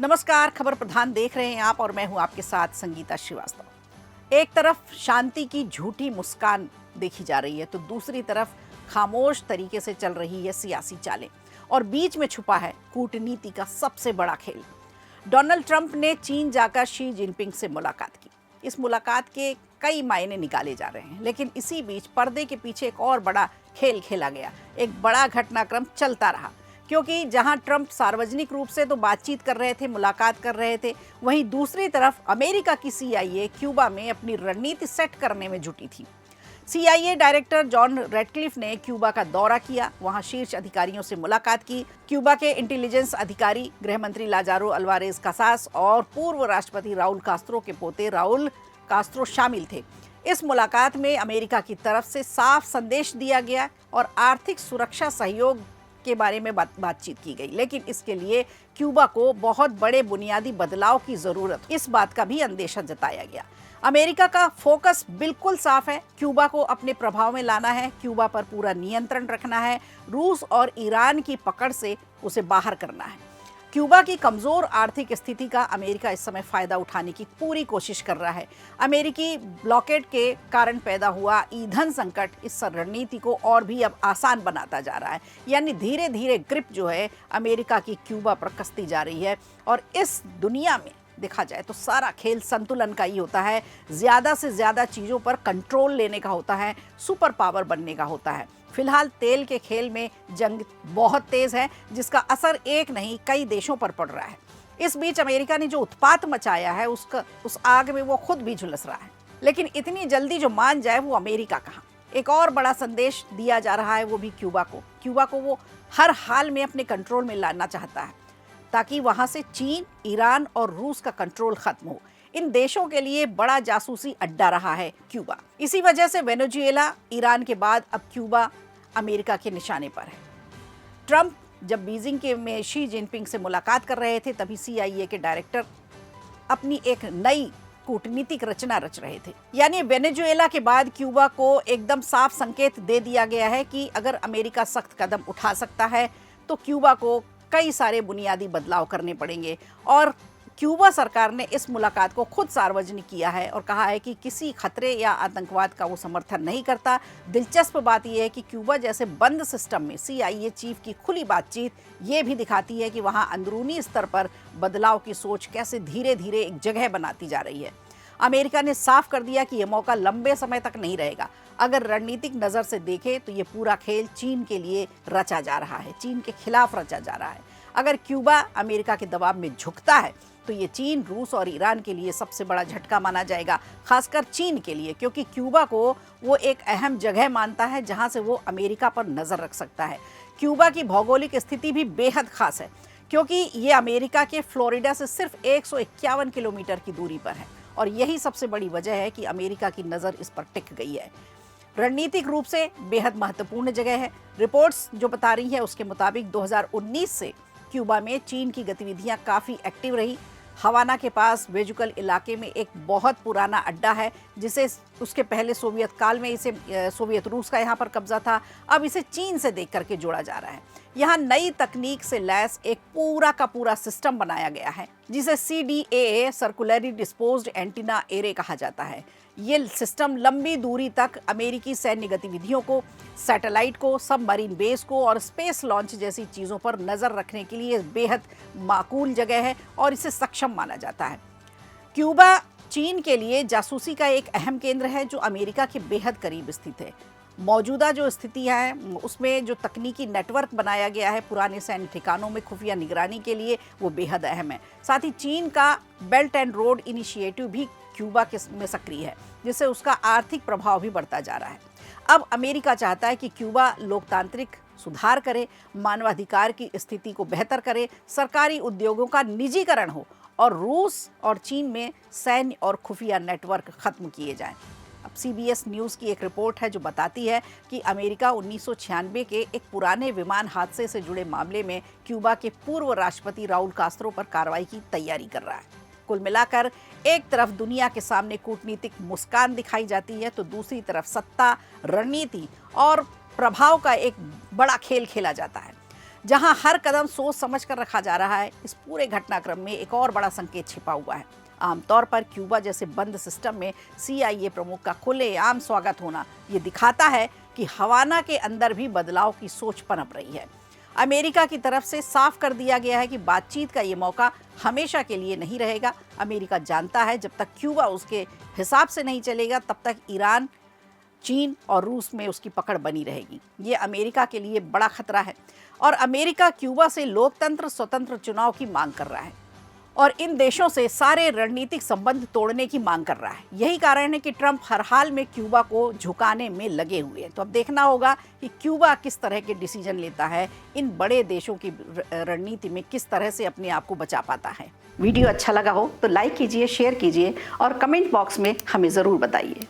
नमस्कार, खबर प्रधान देख रहे हैं आप और मैं हूं आपके साथ संगीता श्रीवास्तव। एक तरफ शांति की झूठी मुस्कान देखी जा रही है तो दूसरी तरफ खामोश तरीके से चल रही है सियासी चालें और बीच में छुपा है कूटनीति का सबसे बड़ा खेल। डोनाल्ड ट्रंप ने चीन जाकर शी जिनपिंग से मुलाकात की। इस मुलाकात के कई मायने निकाले जा रहे हैं, लेकिन इसी बीच पर्दे के पीछे एक और बड़ा खेल खेला गया। एक बड़ा घटनाक्रम चलता रहा, क्योंकि जहां ट्रंप सार्वजनिक रूप से तो बातचीत कर रहे थे, मुलाकात कर रहे थे, वहीं दूसरी तरफ अमेरिका की CIA क्यूबा में अपनी रणनीति सेट करने में जुटी थी। CIA डायरेक्टर जॉन रेडक्लिफ ने क्यूबा का दौरा किया, वहां शीर्ष अधिकारियों से मुलाकात की। क्यूबा के इंटेलिजेंस अधिकारी, गृहमंत्री लाजारो अल्वारेज कासास और पूर्व राष्ट्रपति राउल कास्त्रो के पोते राउल कास्त्रो शामिल थे। इस मुलाकात में अमेरिका की तरफ से साफ संदेश दिया गया और आर्थिक सुरक्षा सहयोग के बारे में बातचीत की गई, लेकिन इसके लिए क्यूबा को बहुत बड़े बुनियादी बदलाव की जरूरत, इस बात का भी अंदेशा जताया गया। अमेरिका का फोकस बिल्कुल साफ है, क्यूबा को अपने प्रभाव में लाना है, क्यूबा पर पूरा नियंत्रण रखना है, रूस और ईरान की पकड़ से उसे बाहर करना है। क्यूबा की कमजोर आर्थिक स्थिति का अमेरिका इस समय फायदा उठाने की पूरी कोशिश कर रहा है। अमेरिकी ब्लॉकेड के कारण पैदा हुआ ईंधन संकट इस रणनीति को और भी अब आसान बनाता जा रहा है, यानी धीरे धीरे ग्रिप जो है अमेरिका की क्यूबा पर कसती जा रही है। और इस दुनिया में देखा जाए तो सारा खेल संतुलन का ही होता है, ज्यादा से ज्यादा चीजों पर कंट्रोल लेने का होता है, सुपर पावर बनने का होता है। फिलहाल तेल के खेल में जंग बहुत तेज है, जिसका असर एक नहीं कई देशों पर पड़ रहा है। इस बीच अमेरिका ने जो उत्पात मचाया है उस आग में वो खुद भी झुलस रहा है, लेकिन इतनी जल्दी जो मान जाए वो अमेरिका कहाँ। एक और बड़ा संदेश दिया जा रहा है, वो भी क्यूबा को वो हर हाल में अपने कंट्रोल में लाना चाहता है, ताकि वहां से चीन, ईरान और रूस का कंट्रोल खत्म हो। इन देशों के लिए बड़ा जासूसी अड्डा रहा है क्यूबा। इसी वजह से वेनेजुएला, ईरान के बाद अब क्यूबा अमेरिका के निशाने पर है। ट्रंप जब बीजिंग के में शी जिनपिंग से मुलाकात कर रहे थे, तभी CIA के डायरेक्टर अपनी एक नई कूटनीतिक रचना रच रहे थे। यानी वेनेजुएला के बाद क्यूबा को एकदम साफ संकेत दे दिया गया है कि अगर अमेरिका सख्त कदम उठा सकता है तो क्यूबा को कई सारे बुनियादी बदलाव करने पड़ेंगे। और क्यूबा सरकार ने इस मुलाकात को खुद सार्वजनिक किया है और कहा है कि किसी खतरे या आतंकवाद का वो समर्थन नहीं करता। दिलचस्प बात यह है कि क्यूबा जैसे बंद सिस्टम में CIA चीफ की खुली बातचीत ये भी दिखाती है कि वहाँ अंदरूनी स्तर पर बदलाव की सोच कैसे धीरे धीरे एक जगह बनाती जा रही है। अमेरिका ने साफ कर दिया कि यह मौका लंबे समय तक नहीं रहेगा। अगर रणनीतिक नज़र से देखें तो ये पूरा खेल चीन के लिए रचा जा रहा है, चीन के खिलाफ रचा जा रहा है। अगर क्यूबा अमेरिका के दबाव में झुकता है तो ये चीन, रूस और ईरान के लिए सबसे बड़ा झटका माना जाएगा, खासकर चीन के लिए, क्योंकि क्यूबा को वो एक अहम जगह मानता है जहां से वो अमेरिका पर नज़र रख सकता है। क्यूबा की भौगोलिक स्थिति भी बेहद खास है, क्योंकि ये अमेरिका के फ्लोरिडा से सिर्फ 151 किलोमीटर की दूरी पर है और यही सबसे बड़ी वजह है कि अमेरिका की नज़र इस पर टिक गई है। रणनीतिक रूप से बेहद महत्वपूर्ण जगह है। रिपोर्ट्स जो बता रही है उसके मुताबिक 2019 से क्यूबा में चीन की गतिविधियां काफ़ी एक्टिव रही। हवाना के पास वेजुकल इलाके में एक बहुत पुराना अड्डा है, जिसे उसके पहले सोवियत काल में इसे सोवियत रूस का यहाँ पर कब्जा था, अब इसे चीन से देख करके जोड़ा जा रहा है। यहाँ नई तकनीक से लैस एक पूरा का पूरा सिस्टम बनाया गया है, जिसे CDAA circularly disposed antenna array कहा जाता है। ये सिस्टम लंबी दूरी तक अमेरिकी सैन्य गतिविधियों को, सैटेलाइट को, सबमरीन बेस को और स्पेस लॉन्च जैसी चीज़ों पर नज़र रखने के लिए बेहद माकूल जगह है और इसे सक्षम माना जाता है। क्यूबा चीन के लिए जासूसी का एक अहम केंद्र है जो अमेरिका के बेहद करीब स्थित है। मौजूदा जो स्थितियाँ हैं उसमें जो तकनीकी नेटवर्क बनाया गया है पुराने सैन्य ठिकानों में खुफिया निगरानी के लिए, वो बेहद अहम है। साथ ही चीन का बेल्ट एंड रोड इनिशिएटिव भी क्यूबा में सक्रिय है, जिससे उसका आर्थिक प्रभाव भी बढ़ता जा रहा है। अब अमेरिका चाहता है कि क्यूबा लोकतांत्रिक सुधार करे, मानवाधिकार की स्थिति को बेहतर करे, सरकारी उद्योगों का निजीकरण हो और रूस और चीन में सैन्य और खुफिया नेटवर्क खत्म किए जाएं। अब CBS न्यूज़ की एक रिपोर्ट है जो बताती है कि अमेरिका 1996 के एक पुराने विमान हादसे से जुड़े मामले में क्यूबा के पूर्व राष्ट्रपति राउल कास्त्रो पर कार्रवाई की तैयारी कर रहा है। कुल मिलाकर एक तरफ दुनिया के सामने कूटनीतिक मुस्कान दिखाई जाती है तो दूसरी तरफ सत्ता, रणनीति और प्रभाव का एक बड़ा खेल खेला जाता है। जहां हर कदम सोच समझ कर रखा जा रहा है, इस पूरे घटनाक्रम में एक और बड़ा संकेत छिपा हुआ है। आमतौर पर क्यूबा जैसे बंद सिस्टम में CIA प्रमुख का खुलेआम स्वागत होना ये दिखाता है कि हवाना के अंदर भी बदलाव की सोच पनप रही है। अमेरिका की तरफ से साफ कर दिया गया है कि बातचीत का ये मौका हमेशा के लिए नहीं रहेगा। अमेरिका जानता है जब तक क्यूबा उसके हिसाब से नहीं चलेगा, तब तक ईरान, चीन और रूस में उसकी पकड़ बनी रहेगी। ये अमेरिका के लिए बड़ा खतरा है और अमेरिका क्यूबा से लोकतंत्र, स्वतंत्र चुनाव की मांग कर रहा है और इन देशों से सारे रणनीतिक संबंध तोड़ने की मांग कर रहा है। यही कारण है कि ट्रंप हर हाल में क्यूबा को झुकाने में लगे हुए हैं। तो अब देखना होगा कि क्यूबा किस तरह के डिसीजन लेता है, इन बड़े देशों की रणनीति में किस तरह से अपने आप को बचा पाता है। वीडियो अच्छा लगा हो तो लाइक कीजिए, शेयर कीजिए और कमेंट बॉक्स में हमें ज़रूर बताइए।